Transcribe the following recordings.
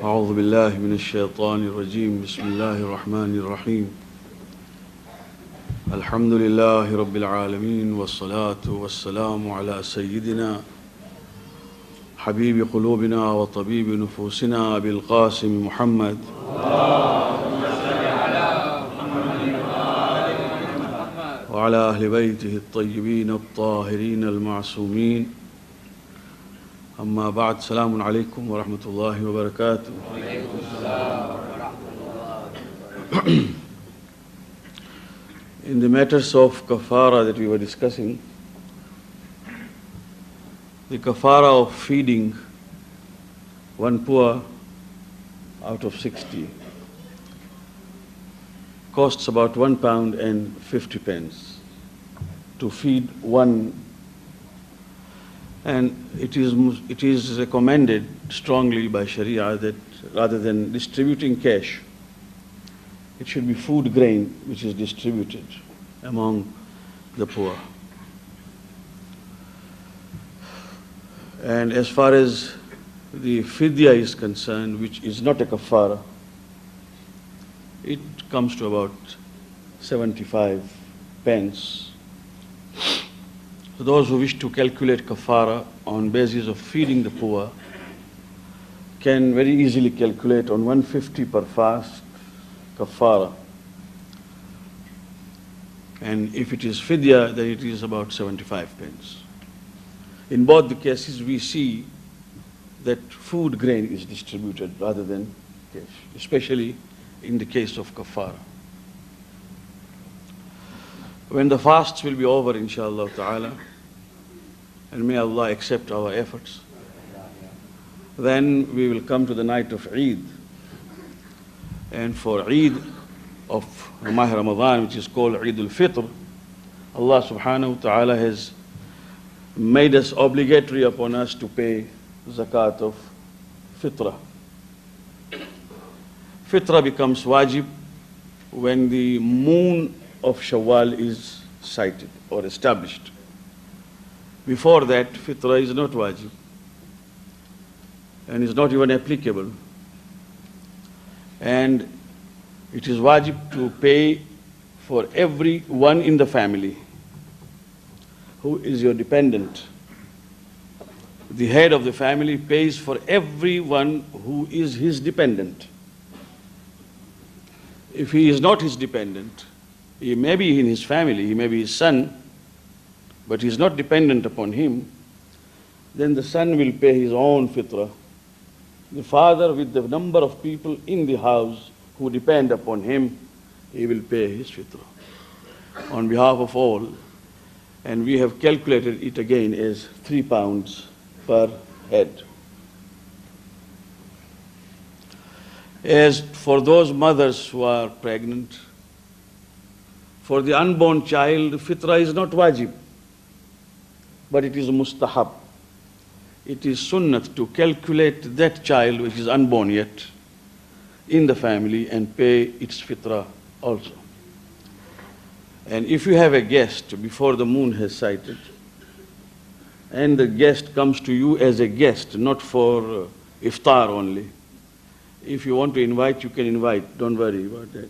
أعوذ بالله من الشيطان الرجيم بسم الله الرحمن الرحيم الحمد لله رب العالمين والصلاة والسلام على سيدنا حبيب قلوبنا وطبيب نفوسنا أبي القاسم محمد وعلى أهل بيته الطيبين الطاهرين المعصومين أما بعد السلام عليكم ورحمة الله وبركاته. In the matters of kafara that we were discussing, the kafara of feeding one poor out of 60 costs about £1.50 to feed one, and it is recommended strongly by Sharia that rather than distributing cash, it should be food grain which is distributed among the poor. And as far as the fidya is concerned, which is not a kafara, it comes to about 75 pence. So those who wish to calculate kafara on basis of feeding the poor can very easily calculate on 150 per fast kafara. And if it is fidya, then it is about 75 pence. In both the cases, we see that food grain is distributed rather than cash, especially in the case of kafara. When the fasts will be over, inshallah ta'ala, and may Allah accept our efforts, then we will come to the night of Eid. And for Eid of Ramadan, which is called Eid al-Fitr, Allah subhanahu wa ta'ala has made us obligatory upon us to pay zakat of fitrah. Fitrah becomes wajib when the moon of Shawwal is sighted or established. Before that, fitrah is not wajib and is not even applicable. And it is wajib to pay for everyone in the family who is your dependent. The head of the family pays for everyone who is his dependent. If he is not his dependent, he may be in his family, he may be his son, but he is not dependent upon him, then the son will pay his own fitrah. The father, with the number of people in the house who depend upon him, he will pay his fitrah on behalf of all. And we have calculated it again as £3 per head. As for those mothers who are pregnant, for the unborn child, fitrah is not wajib, but it is mustahab. It is sunnat to calculate that child which is unborn yet in the family and pay its fitrah also. And if you have a guest before the moon has sighted, and the guest comes to you as a guest, not for iftar only, if you want to invite, you can invite, don't worry about that.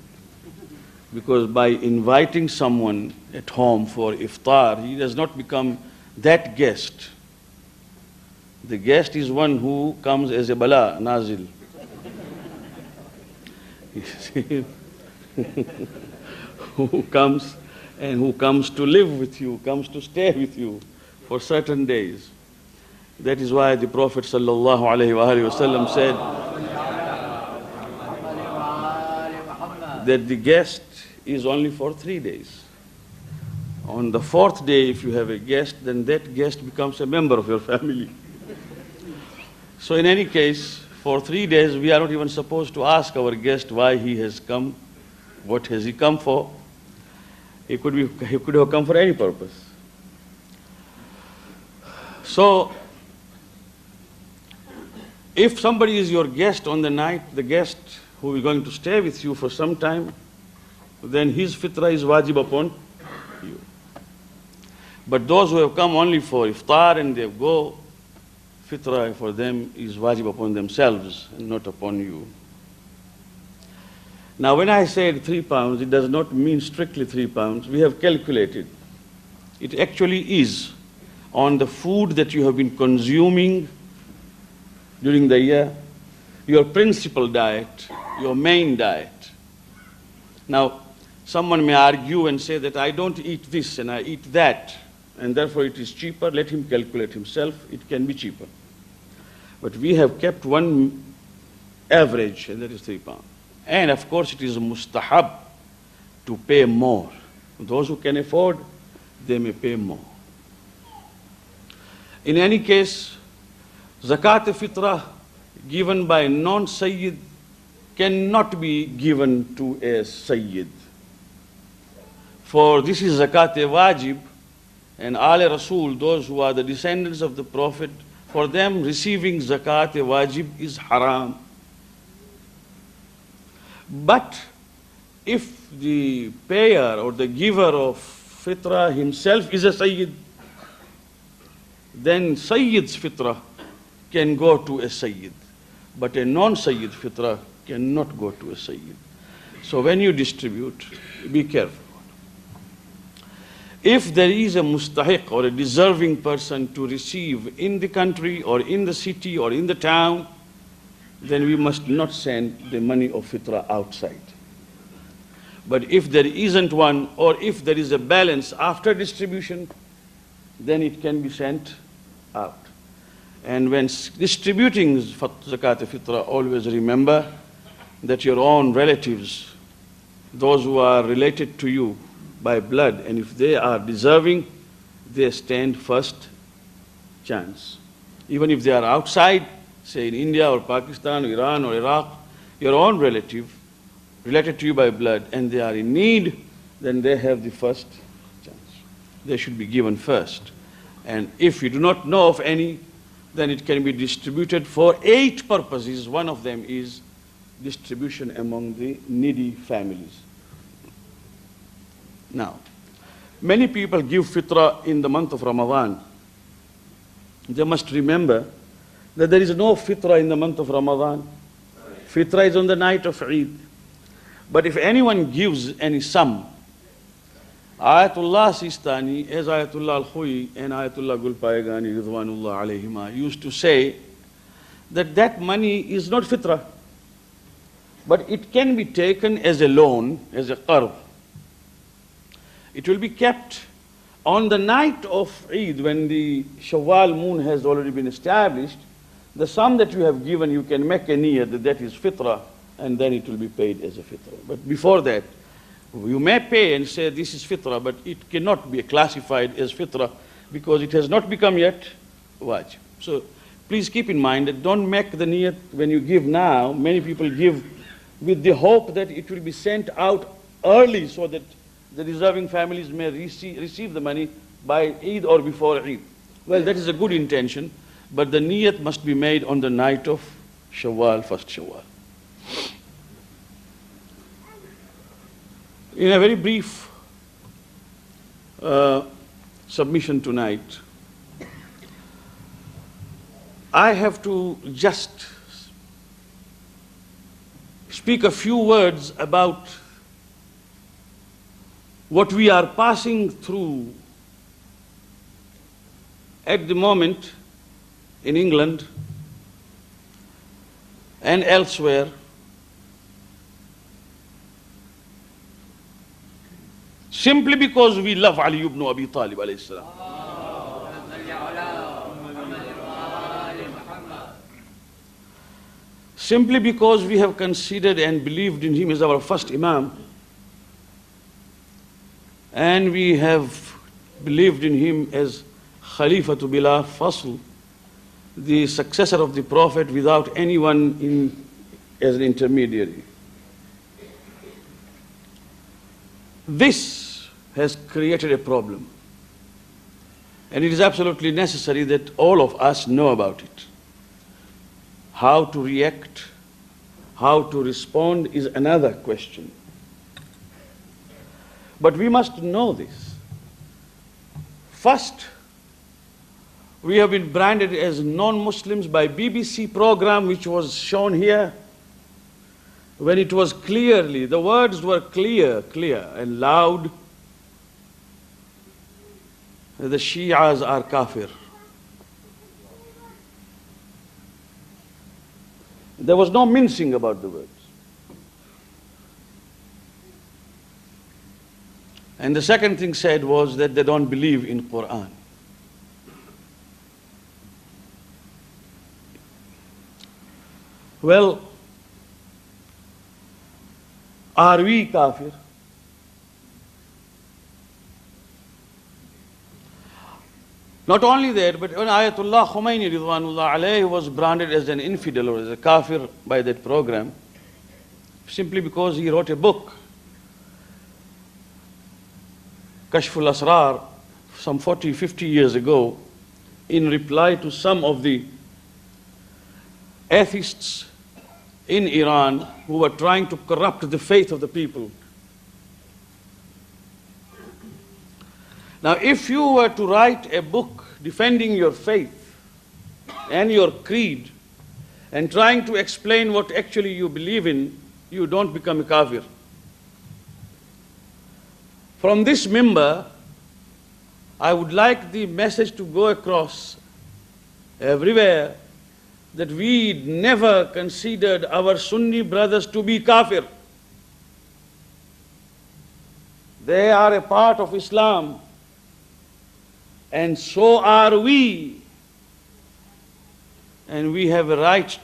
Because by inviting someone at home for iftar, he does not become that guest. The guest is one who comes as a bala, nazil. who comes to live with you, comes to stay with you for certain days. That is why the Prophet sallallahu alaihi wasallam said that the guest is only for 3 days. On the 4th day, if you have a guest, then that guest becomes a member of your family. So in any case, for 3 days, we are not even supposed to ask our guest why he has come, what has he come for. He could have come for any purpose. So, if somebody is your guest on the night, the guest who is going to stay with you for some time, then his fitrah is wajib upon you. But those who have come only for iftar and they go fitrah for them is wajib upon themselves and not upon you. Now, when I said 3 pounds, it does not mean strictly 3 pounds. We have calculated. It actually is on the food that you have been consuming during the year, your principal diet, your main diet. Now, someone may argue and say that I don't eat this and I eat that, and therefore it is cheaper. Let him calculate himself. It can be cheaper. But we have kept one average, and that is 3 pounds. And of course, it is mustahab to pay more. Those who can afford, they may pay more. In any case, zakat-e-fitrah given by non-sayyid cannot be given to a sayyid. For this is zakat-e-wajib, and al-Rasul, those who are the descendants of the Prophet, for them receiving zakat-e-wajib is haram. But if the payer or the giver of fitrah himself is a sayyid, then sayyid's fitrah can go to a sayyid. But a non-sayyid fitrah cannot go to a sayyid. So when you distribute, be careful. If there is a mustahiq or a deserving person to receive in the country or in the city or in the town, then we must not send the money of fitrah outside. But if there isn't one, or if there is a balance after distribution, then it can be sent out. And when distributing zakat-e-fitrah, always remember that your own relatives, those who are related to you by blood, and if they are deserving, they stand first chance. Even if they are outside, say in India or Pakistan or Iran or Iraq, your own relative, related to you by blood, and they are in need, then they have the first chance. They should be given first. And if you do not know of any, then it can be distributed for 8 purposes. One of them is distribution among the needy families. Now, many people give fitrah in the month of Ramadan. They must remember that there is no fitrah in the month of Ramadan. Fitrah is on the night of Eid. But if anyone gives any sum, Ayatullah Sistani, as Ayatullah Al-Khui and Ayatullah Gulpayagani Ridwanullah alayhima used to say that that money is not fitrah, but it can be taken as a loan, as a qarb. It will be kept on the night of Eid when the Shawwal moon has already been established. The sum that you have given, you can make a niyyah that that is fitrah, and then it will be paid as a fitrah. But before that, you may pay and say this is fitrah, but it cannot be classified as fitrah because it has not become yet wajib. So please keep in mind that don't make the niyyah when you give now. Many people give with the hope that it will be sent out early so that the deserving families may receive the money by Eid or before Eid. Well, that is a good intention, but the niyyat must be made on the night of Shawwal, first Shawwal. In a very brief submission tonight, I have to just speak a few words about what we are passing through at the moment in England and elsewhere, simply because we love Ali ibn Abi Talib alayhi salam. Simply because we have considered and believed in him as our first Imam, and we have believed in him as Khalifatu bila Fasl, the successor of the Prophet without anyone as an intermediary. This has created a problem, and it is absolutely necessary that all of us know about it. How to react, how to respond is another question. But we must know this. First, We have been branded as non-Muslims by BBC program which was shown here, when it was clearly, the words were clear and loud, the Shias are kafir. There was no mincing about the words. And the second thing said was that they don't believe in Quran. Well, are we kafir? Not only that, but when Ayatollah Khomeini Ridwanullah alayhi was branded as an infidel or as a kafir by that program, simply because he wrote a book, Kashful Asrar, some 40, 50 years ago, in reply to some of the atheists in Iran who were trying to corrupt the faith of the people. Now, if you were to write a book defending your faith and your creed and trying to explain what actually you believe in, you don't become a kafir. From this minbar, I would like the message to go across everywhere that we never considered our Sunni brothers to be kafir. They are a part of Islam, and so are we. And we have a right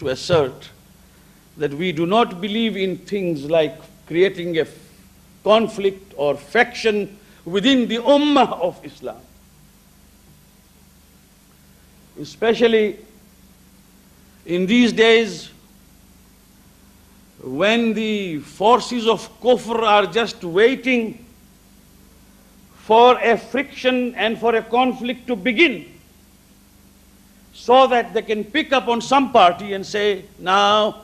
to assert that we do not believe in things like creating a conflict or faction within the ummah of Islam. Especially in these days when the forces of kufr are just waiting for a friction and for a conflict to begin, so that they can pick up on some party and say, now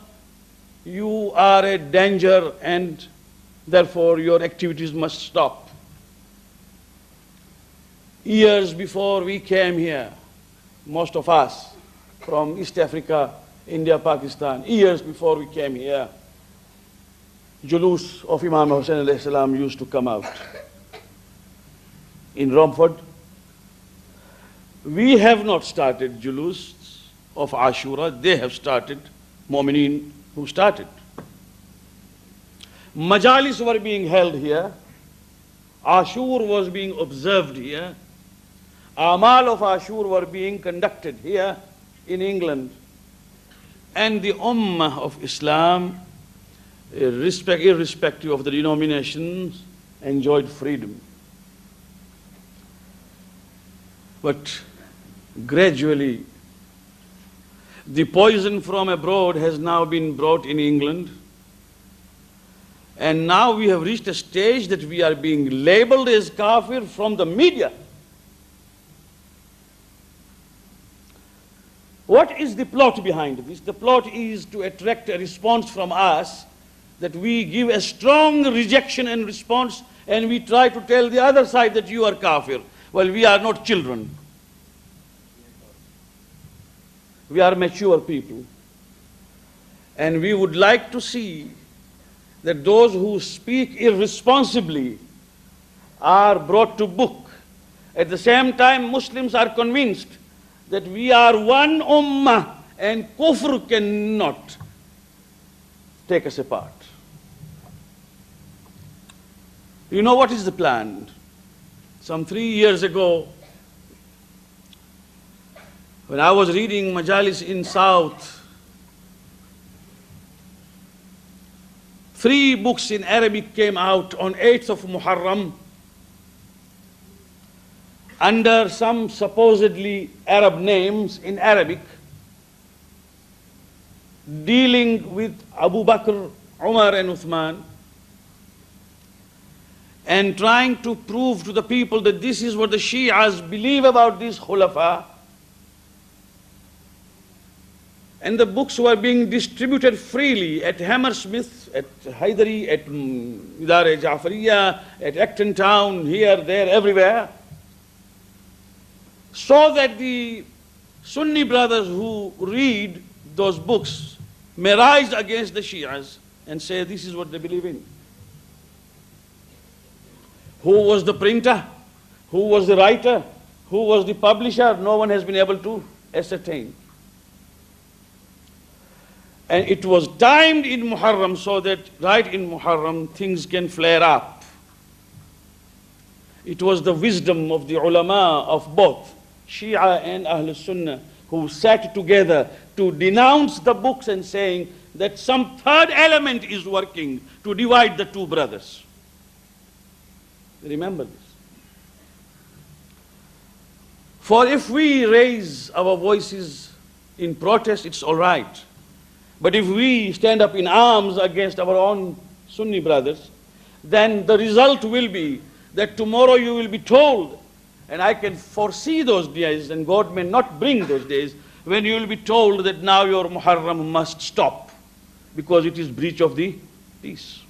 you are a danger and therefore your activities must stop. Years before we came here, most of us from East Africa, India, Pakistan, years before we came here, Julus of Imam Hussain alayhi salam used to come out. In Romford, we have not started Julus of Ashura, they have started, Mu'mineen who started. Majalis were being held here, Ashur was being observed here, Amal of Ashur were being conducted here in England, and the Ummah of Islam, irrespective of the denominations, enjoyed freedom. But gradually, the poison from abroad has now been brought in England, and now we have reached a stage that we are being labeled as kafir from the media. What is the plot behind this? The plot is to attract a response from us, that we give a strong rejection and response, and we try to tell the other side that you are kafir. Well, we are not children. We are mature people. And we would like to see that those who speak irresponsibly are brought to book. At the same time, Muslims are convinced that we are one ummah and kufr cannot take us apart. You know what is the plan? Some 3 years ago, when I was reading Majalis in South, 3 books in Arabic came out on 8th of Muharram under some supposedly Arab names in Arabic, dealing with Abu Bakr, Umar and Uthman, and trying to prove to the people that this is what the Shias believe about these Khulafa. And the books were being distributed freely at Hammersmith, at Haidari, at Idare Jaffariya, at Acton Town, here, there, everywhere. so that the Sunni brothers who read those books may rise against the Shias and say this is what they believe in. Who was the printer? Who was the writer? Who was the publisher? No one has been able to ascertain. And it was timed in Muharram so that right in Muharram things can flare up. It was the wisdom of the ulama of both Shia and Ahl Sunnah who sat together to denounce the books and saying that some third element is working to divide the two brothers. Remember this. For if we raise our voices in protest, it's all right. But if we stand up in arms against our own Sunni brothers, then the result will be that tomorrow you will be told, and I can foresee those days, and God may not bring those days, when you will be told that now your Muharram must stop because it is breach of the peace.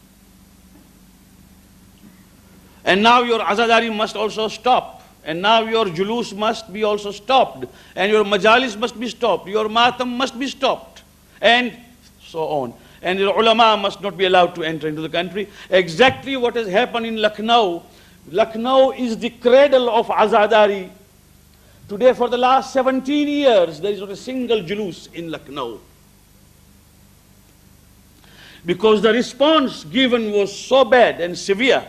And now your Azadari must also stop. And now your Julus must be also stopped. And your Majalis must be stopped. Your Matam must be stopped. And so on. And your ulama must not be allowed to enter into the country. Exactly what has happened in Lucknow. Lucknow is the cradle of Azadari. Today, for the last 17 years, there is not a single Julus in Lucknow. Because the response given was so bad and severe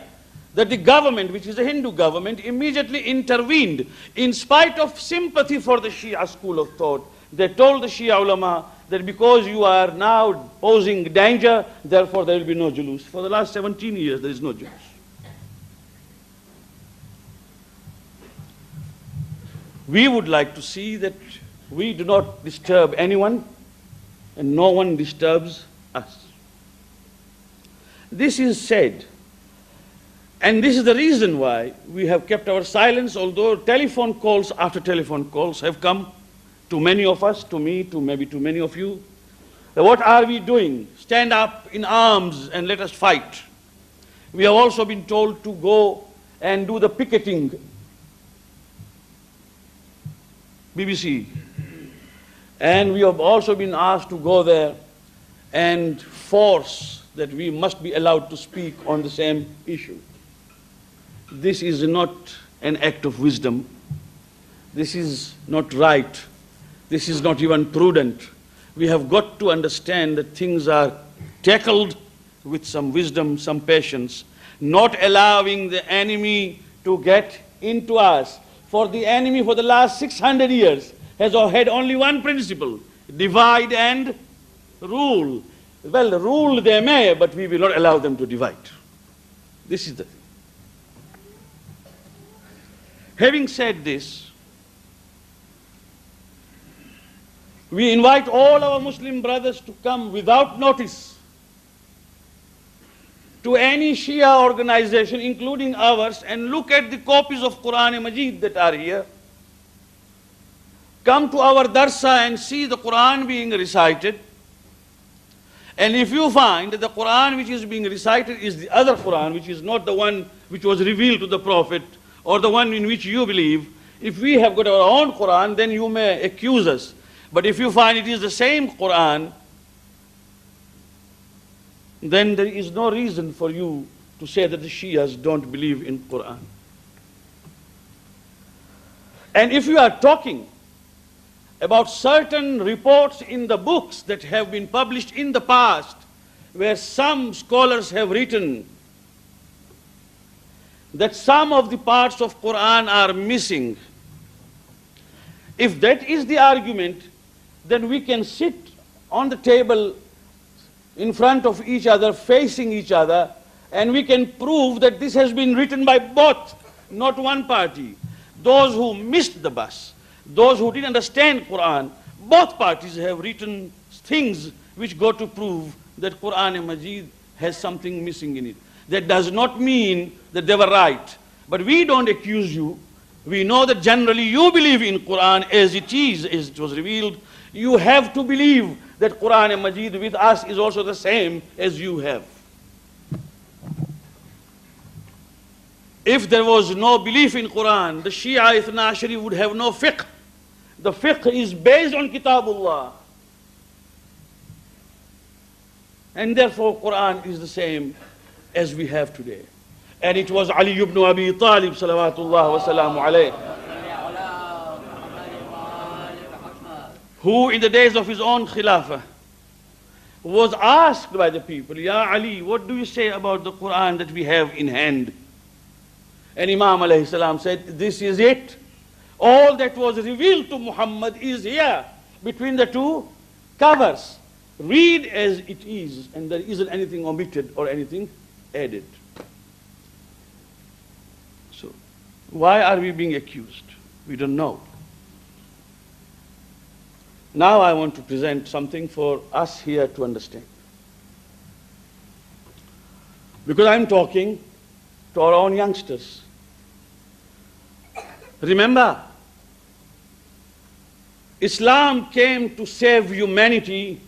that the government, which is a Hindu government, immediately intervened in spite of sympathy for the Shia school of thought. They told the Shia ulama that because you are now posing danger, therefore there will be no Julus. For the last 17 years, there is no Julus. We would like to see that we do not disturb anyone and no one disturbs us. This is said. And this is the reason why we have kept our silence, although telephone calls after telephone calls have come to many of us, to me, to maybe to many of you. What are we doing? Stand up in arms and let us fight. We have also been told to go and do the picketing. BBC. And we have also been asked to go there and force that we must be allowed to speak on the same issue. This is not an act of wisdom. This is not right. This is not even prudent. We have got to understand that things are tackled with some wisdom, some patience, not allowing the enemy to get into us. For the enemy for the last 600 years has had only one principle: divide and rule. Well, rule they may, but we will not allow them to divide. This is the thing. Having said this, we invite all our Muslim brothers to come without notice to any Shia organization, including ours, and look at the copies of Quran and Majid that are here. Come to our darsa and see the Quran being recited. And if you find that the Quran which is being recited is the other Quran, which is not the one which was revealed to the Prophet, or the one in which you believe, if we have got our own Quran, then you may accuse us. But if you find it is the same Quran, then there is no reason for you to say that the Shias don't believe in Quran. And if you are talking about certain reports in the books that have been published in the past, where some scholars have written that some of the parts of Quran are missing, if that is the argument, then we can sit on the table in front of each other, facing each other, and we can prove that this has been written by both, not one party. Those who missed the bus, those who didn't understand Quran, both parties have written things which go to prove that Quran and Majid has something missing in it. That does not mean that they were right. But we don't accuse you. We know that generally you believe in Quran as it is, as it was revealed. You have to believe that Quran and Majid with us is also the same as you have. If there was no belief in Quran, the Shia Ithna Ashari would have no fiqh. The fiqh is based on Kitabullah. And therefore Quran is the same as we have today. And it was Ali ibn Abi Talib salawatullah wa salamu alayh, who in the days of his own Khilafah was asked by the people, Ya Ali, what do you say about the Quran that we have in hand? And Imam alayhi salam said, this is it. All that was revealed to Muhammad is here, between the two covers. Read as it is, and there isn't anything omitted or anything added. So, why are we being accused? We don't know. Now I want to present something for us here to understand. Because I'm talking to our own youngsters. Remember, Islam came to save humanity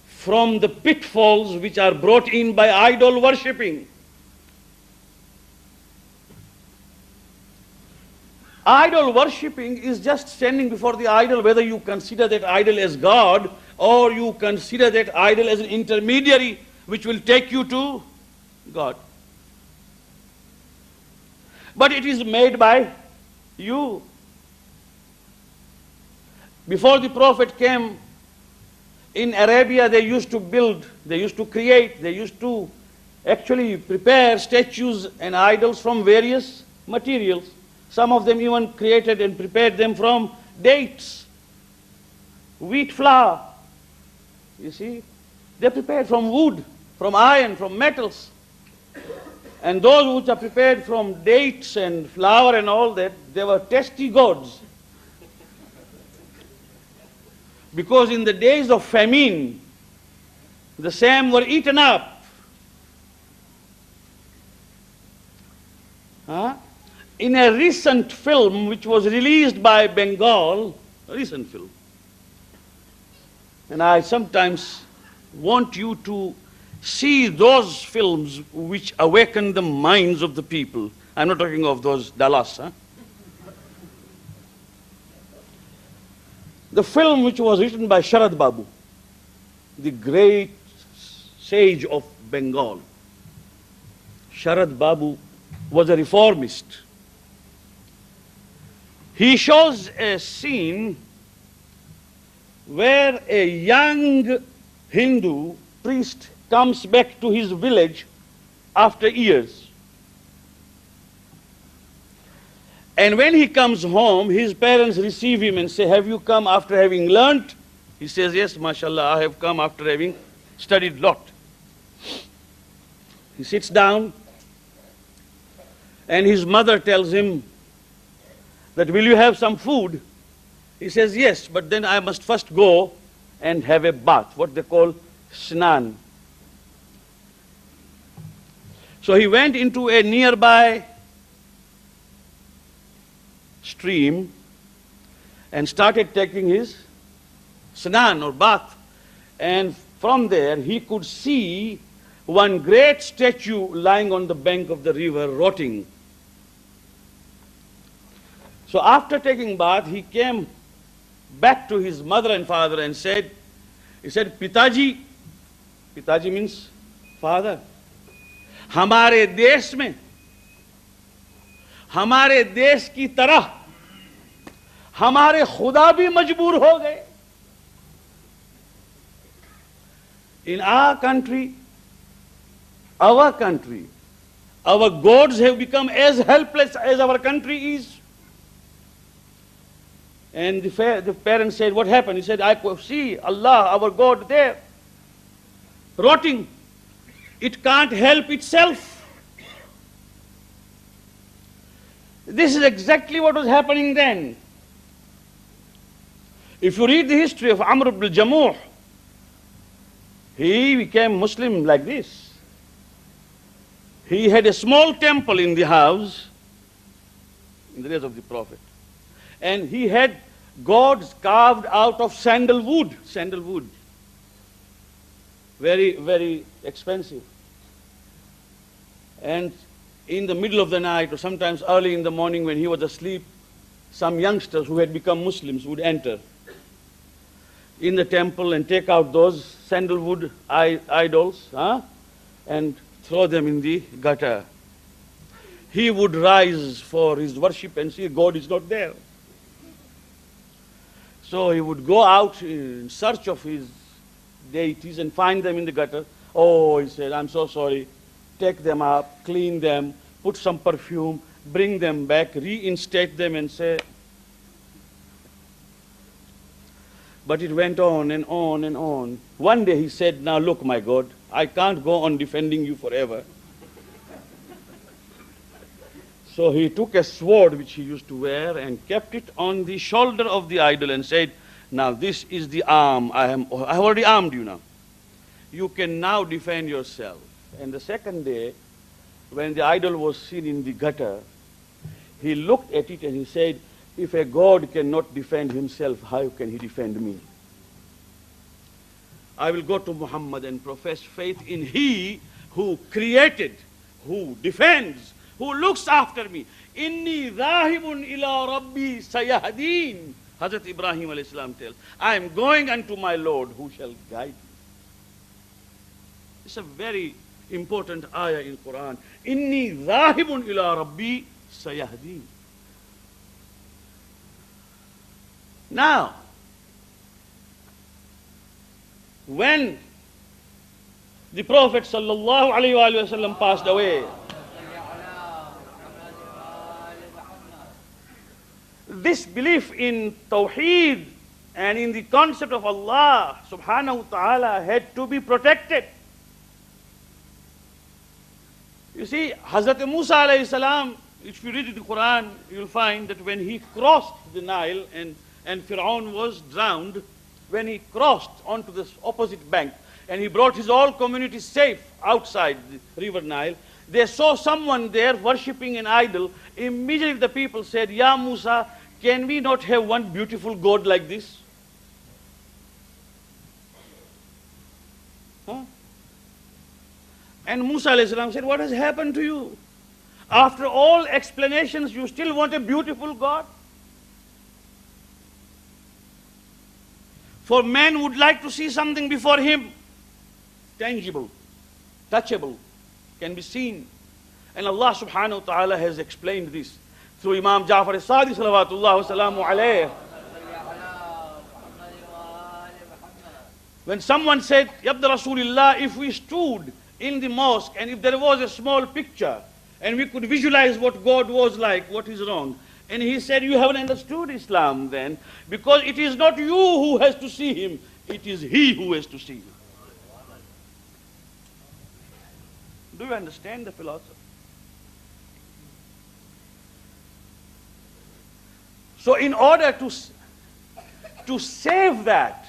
from the pitfalls which are brought in by idol worshipping. Idol worshipping is just standing before the idol, whether you consider that idol as God or you consider that idol as an intermediary which will take you to God. But it is made by you. Before the Prophet came, in Arabia they used to build, they used to create, they used to actually prepare statues and idols from various materials. Some of them even created and prepared them from dates, wheat flour. You see, they prepared from wood, from iron, from metals. And those which are prepared from dates and flour and all that, they were testy gods. Because in the days of famine, the same were eaten up. In a recent film which was released by Bengal, a recent film, and I sometimes want you to see those films which awaken the minds of the people. I'm not talking of those Dallas. The film which was written by Sharad Babu, the great sage of Bengal. Sharad Babu was a reformist. He shows a scene where a young Hindu priest comes back to his village after years. And when he comes home, his parents receive him and say, have you come after having learnt? He says, yes, mashallah, I have come after having studied lot. He sits down and his mother tells him that, will you have some food? He says, yes, but then I must first go and have a bath, what they call snan. So he went into a nearby stream and started taking his snan or bath. And from there he could see one great statue lying on the bank of the river rotting. So after taking bath, he came back to his mother and father and said, Pitaji, Pitaji means father, हमारे देश में, हमारे देश की तरह हमारे खुदा भी मजबूर हो गए. In our country, our gods have become as helpless as our country is. And the parents said, what happened? He said, I could see Allah, our God there, rotting. It can't help itself. This is exactly what was happening then. If you read the history of Amr ibn al-Jamuh, he became Muslim like this. He had a small temple in the house in the days of the Prophet. And he had gods carved out of sandalwood. Sandalwood. Very, very expensive. And in the middle of the night or sometimes early in the morning when he was asleep, some youngsters who had become Muslims would enter in the temple and take out those sandalwood idols and throw them in the gutter. He would rise for his worship and see God is not there. So he would go out in search of his deities and find them in the gutter. Oh, he said, I'm so sorry. Take them up, clean them, put some perfume, bring them back, reinstate them and say. But it went on and on and on. One day he said, now look, my God, I can't go on defending you forever. So he took a sword which he used to wear and kept it on the shoulder of the idol and said, now this is the arm, I have already armed you now. You can now defend yourself. And the second day, when the idol was seen in the gutter, he looked at it and he said, if a God cannot defend himself, how can he defend me? I will go to Muhammad and profess faith in he who created, who defends, who looks after me. Inni dhahibun ila rabbi sayahdeen. Hazrat Ibrahim alayhi salam tells, I am going unto my Lord who shall guide me. It's a very important ayah in Quran. Inni dhahibun ila rabbi sayahdeen. Now, when the Prophet sallallahu alaihi wasallam passed away, this belief in Tawheed and in the concept of Allah subhanahu wa ta'ala had to be protected. You see, Hazrat Musa alayhi salam, if you read the Quran, you'll find that when he crossed the Nile and Fir'aun was drowned, when he crossed onto this opposite bank and he brought his whole community safe outside the river Nile, they saw someone there worshipping an idol. Immediately the people said, Ya Musa, can we not have one beautiful God like this? And Musa alayhi salam said, what has happened to you? After all explanations, you still want a beautiful God? For man would like to see something before him, tangible, touchable, can be seen. And Allah subhanahu wa ta'ala has explained this through Imam Jaffer as-Sadiq salawatullah wasalamu alayh. When someone said, Yabda Rasulillah, if we stood in the mosque and if there was a small picture and we could visualize what God was like, what is wrong? And he said, you haven't understood Islam then, because it is not you who has to see him, it is he who has to see you. Do you understand the philosophy? So in order to save that,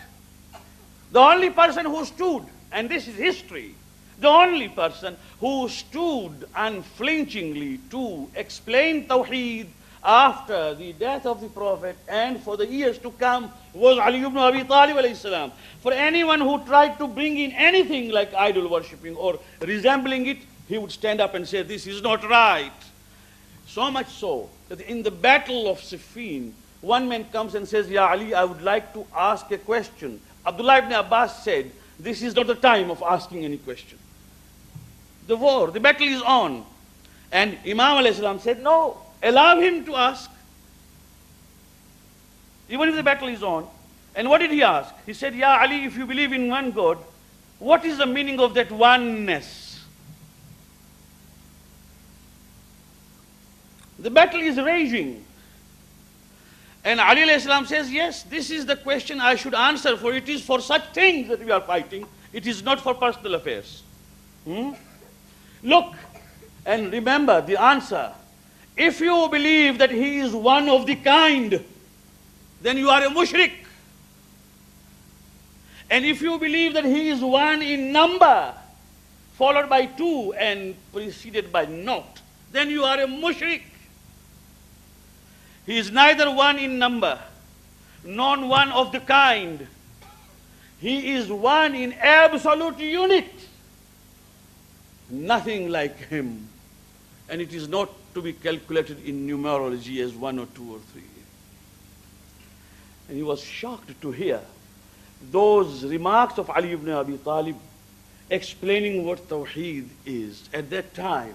the only person who stood, and this is history, the only person who stood unflinchingly to explain Tawheed after the death of the Prophet and for the years to come was Ali ibn Abi Talib alayhi salam. For anyone who tried to bring in anything like idol worshipping or resembling it, he would stand up and say, this is not right. So much so that in the battle of Siffin, one man comes and says, Ya Ali, I would like to ask a question. Abdullah ibn Abbas said, this is not the time of asking any question. The war, the battle is on. And Imam alayhi salam said, no, allow him to ask. Even if the battle is on. And what did he ask? He said, Ya Ali, if you believe in one God, what is the meaning of that oneness? The battle is raging. And Ali alayhi salam says, yes, this is the question I should answer, for it is for such things that we are fighting. It is not for personal affairs. Look and remember the answer. If you believe that he is one of the kind, then you are a mushrik. And if you believe that he is one in number, followed by two and preceded by naught, then you are a mushrik. He is neither one in number, nor one of the kind. He is one in absolute unit. Nothing like him. And it is not to be calculated in numerology as 1 or 2 or 3. And he was shocked to hear those remarks of Ali ibn Abi Talib explaining what Tawheed is at that time.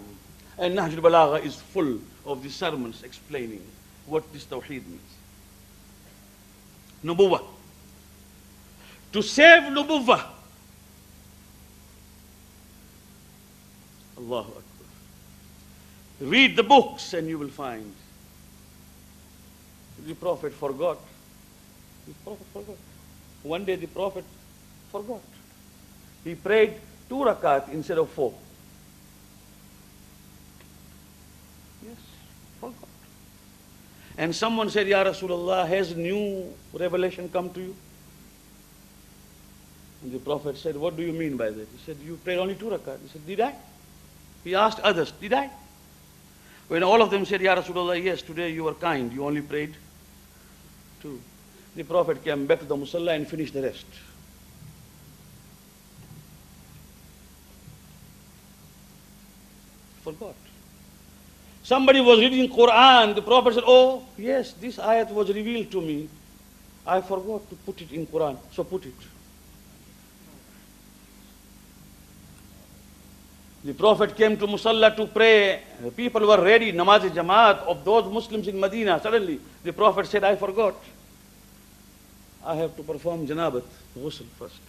And Nahj al-Balagha is full of the sermons explaining what this Tawheed means. Nubuwwah. To save Nubuwwah. Allahu Akbar. Read the books and you will find the Prophet forgot. The Prophet forgot. One day the Prophet forgot. He prayed 2 rakat instead of 4. Yes, forgot. And someone said, Ya Rasulullah, has new revelation come to you? And the Prophet said, what do you mean by that? He said, you prayed only 2 rakat. He said, did I? He asked others, did I? When all of them said, Ya Rasulullah, yes, today you were kind, you only prayed 2. The Prophet came back to the Musalla and finished the rest. Forgot. Somebody was reading Quran, the Prophet said, oh, yes, this ayat was revealed to me. I forgot to put it in Quran, so put it. The Prophet came to Musalla to pray. The people were ready, namaz-e-jamaat of those Muslims in Medina. Suddenly, the Prophet said, I forgot. I have to perform janabat, ghusl first.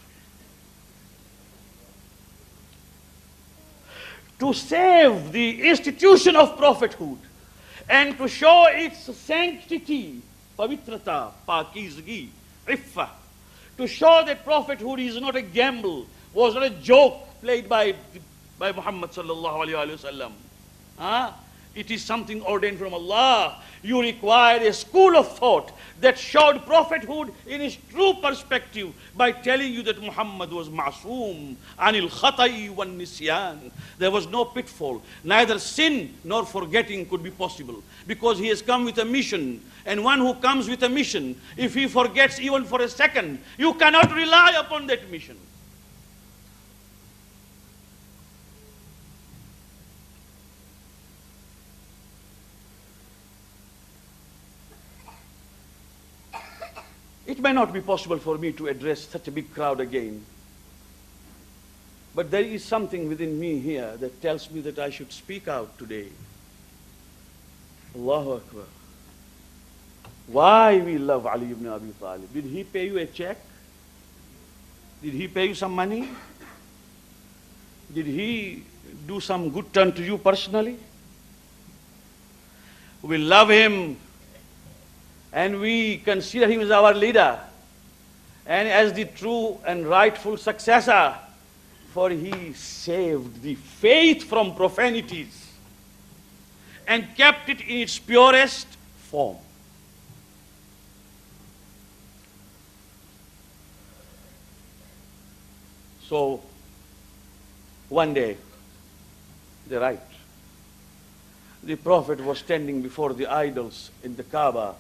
To save the institution of prophethood and to show its sanctity, pavitrata, pakizgi, iffa, to show that prophethood is not a gamble, was not a joke played by Muhammad sallallahu alayhi wa sallam. It is something ordained from Allah. You require a school of thought that showed prophethood in its true perspective by telling you that Muhammad was ma'soom, anil khata'i wan nisyan. There was no pitfall. Neither sin nor forgetting could be possible because he has come with a mission. And one who comes with a mission, if he forgets even for a second, you cannot rely upon that mission. It may not be possible for me to address such a big crowd again. But there is something within me here that tells me that I should speak out today. Allahu Akbar. Why we love Ali ibn Abi Talib? Did he pay you a check? Did he pay you some money? Did he do some good turn to you personally? We love him. And we consider him as our leader and as the true and rightful successor, for he saved the faith from profanities and kept it in its purest form. So, one day, they write, the Prophet was standing before the idols in the Kaaba.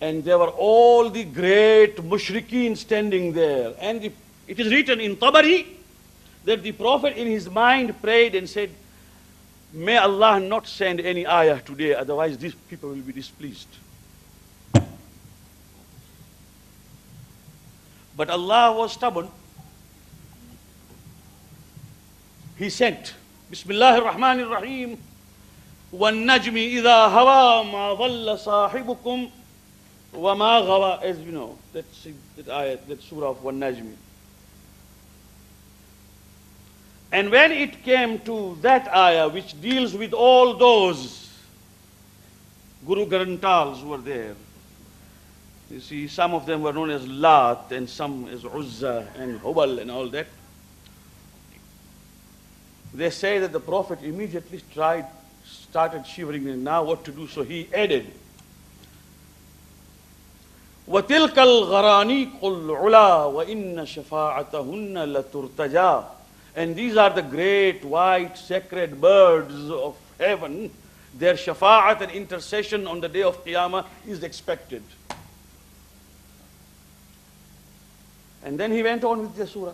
And there were all the great mushrikeen standing there. And it is written in Tabari that the Prophet in his mind prayed and said, may Allah not send any ayah today, otherwise these people will be displeased. But Allah was stubborn. He sent, Bismillahir Rahmanir Rahim, وَالنَّجْمِ إِذَا هَوَى مَا ضَلَّ صَاحِبُكُمْ وَمَا غَوَى, as you know, that ayat, that surah of Wan-Najmi. And when it came to that ayah which deals with all those Guru Garantals were there, you see, some of them were known as Lat and some as Uzza and Hubal and all that. They say that the Prophet immediately started shivering and now what to do, so he added, وَتِلْكَ الْغَرَانِيقُ الْعُلَى وَإِنَّ شَفَاعَتَهُنَّ لَتُرْتَجَى. And these are the great white sacred birds of heaven. Their shafa'at and intercession on the day of Qiyamah is expected. And then he went on with the surah.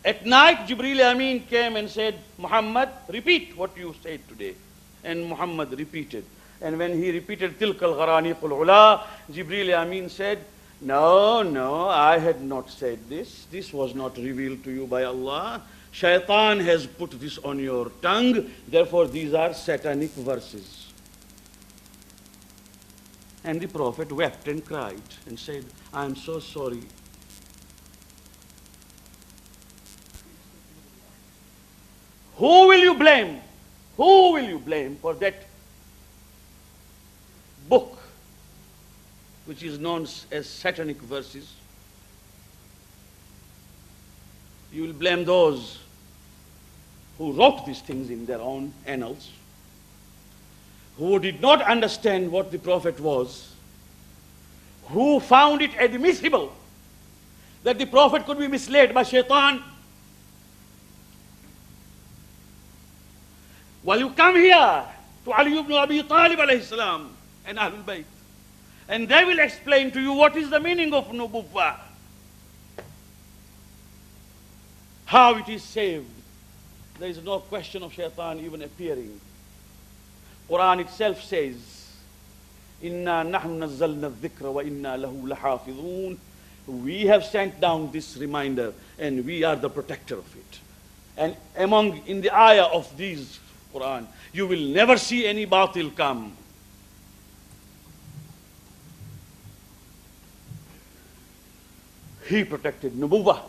At night, Jibreel Amin came and said, Muhammad, repeat what you said today. And Muhammad repeated. And when he repeated, Tilka al-Gharaniqul Ula, Jibreel Amin said, no, I had not said this. This was not revealed to you by Allah. Shaitan has put this on your tongue. Therefore, these are satanic verses. And the Prophet wept and cried and said, I am so sorry. Who will you blame? Who will you blame for that book which is known as satanic verses? You will blame those who wrote these things in their own annals, who did not understand what the Prophet was, who found it admissible that the Prophet could be misled by shaitan. While you come here to Ali ibn Abi Talib alayhi salam and Ahlul Bayt, and they will explain to you what is the meaning of Nubuwwah, how it is saved. There is no question of shaitan even appearing. Quran itself says, Inna nahnu nazzalna dhikra wa inna lahu lahafidhun. We have sent down this reminder and we are the protector of it. And in the ayah of these Quran, you will never see any batil come. He protected Nubuwwah.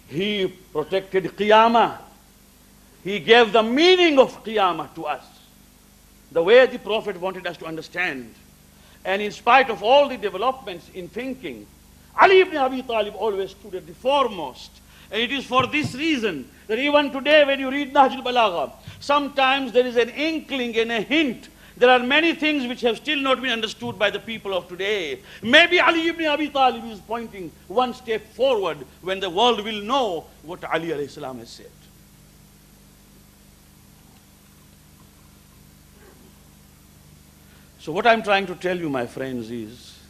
He protected Qiyamah. He gave the meaning of Qiyamah to us, the way the Prophet wanted us to understand. And in spite of all the developments in thinking, Ali ibn Abi Talib always stood at the foremost. And it is for this reason that even today when you read Nahj al-Balagha, sometimes there is an inkling and a hint. There are many things which have still not been understood by the people of today. Maybe Ali ibn Abi Talib is pointing one step forward when the world will know what Ali alayhi salam has said. So what I'm trying to tell you, my friends, is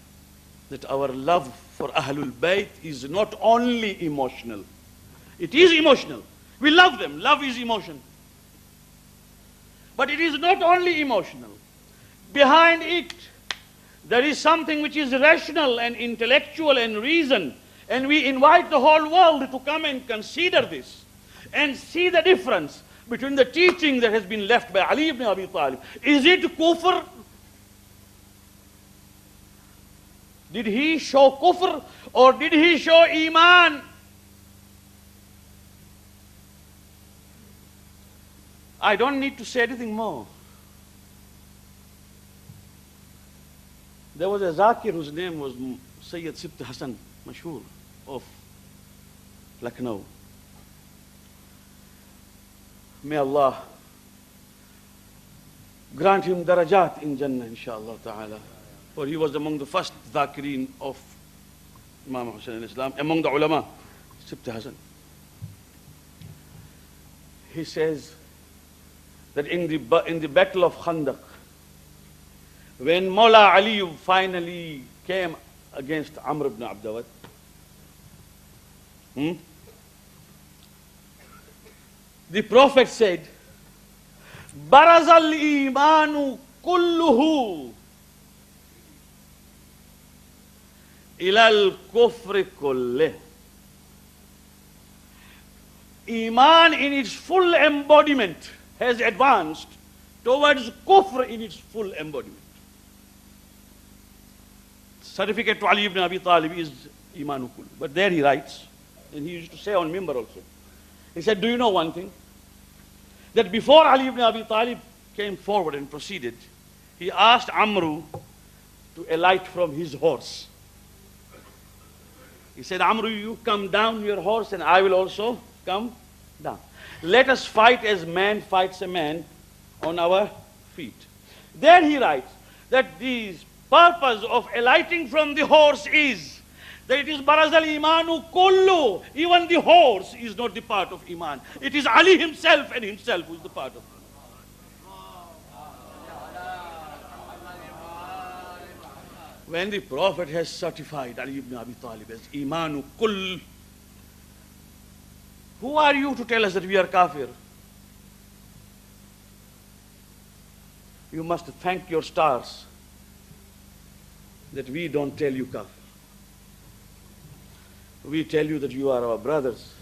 that our love for Ahlul Bayt is not only emotional. It is emotional. We love them. Love is emotion. But it is not only emotional. Behind it, there is something which is rational and intellectual and reason. And we invite the whole world to come and consider this and see the difference between the teaching that has been left by Ali ibn Abi Talib. Is it kufr? Did he show kufr or did he show iman? I don't need to say anything more. There was a Zakir whose name was Sayyid Sibt Hassan Mashhur of Lucknow. May Allah grant him darajat in Jannah, inshaAllah ta'ala. For he was among the first Zakirin of Imam Hussain al-Islam, among the ulama, Sibt Hassan. He says that in the battle of Khandaq, when Mulla Ali finally came against Amr ibn Abdawad, the Prophet said, Barazal imanu kulluhu ilal kufri kullih. Iman in its full embodiment has advanced towards kufr in its full embodiment. Certificate to Ali ibn Abi Talib is Imanu Kul. But there he writes, and he used to say on Mimbar also, he said, do you know one thing? That before Ali ibn Abi Talib came forward and proceeded, he asked Amru to alight from his horse. He said, Amru, you come down your horse and I will also come down. Let us fight as man fights a man on our feet. There he writes that the purpose of alighting from the horse is that it is Barazal Imanu Kullu. Even the horse is not the part of Iman. It is Ali himself and himself who is the part of Iman. When the Prophet has certified Ali ibn Abi Talib as Imanu Kull, Who are you to tell us that we are kafir? You must thank your stars that we don't tell you kafir. We tell you that you are our brothers.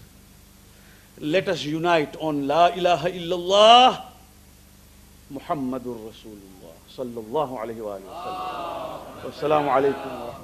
Let us unite on La ilaha illallah Muhammadur Rasulullah sallallahu alayhi wa sallam. Wassalamu alaikum wa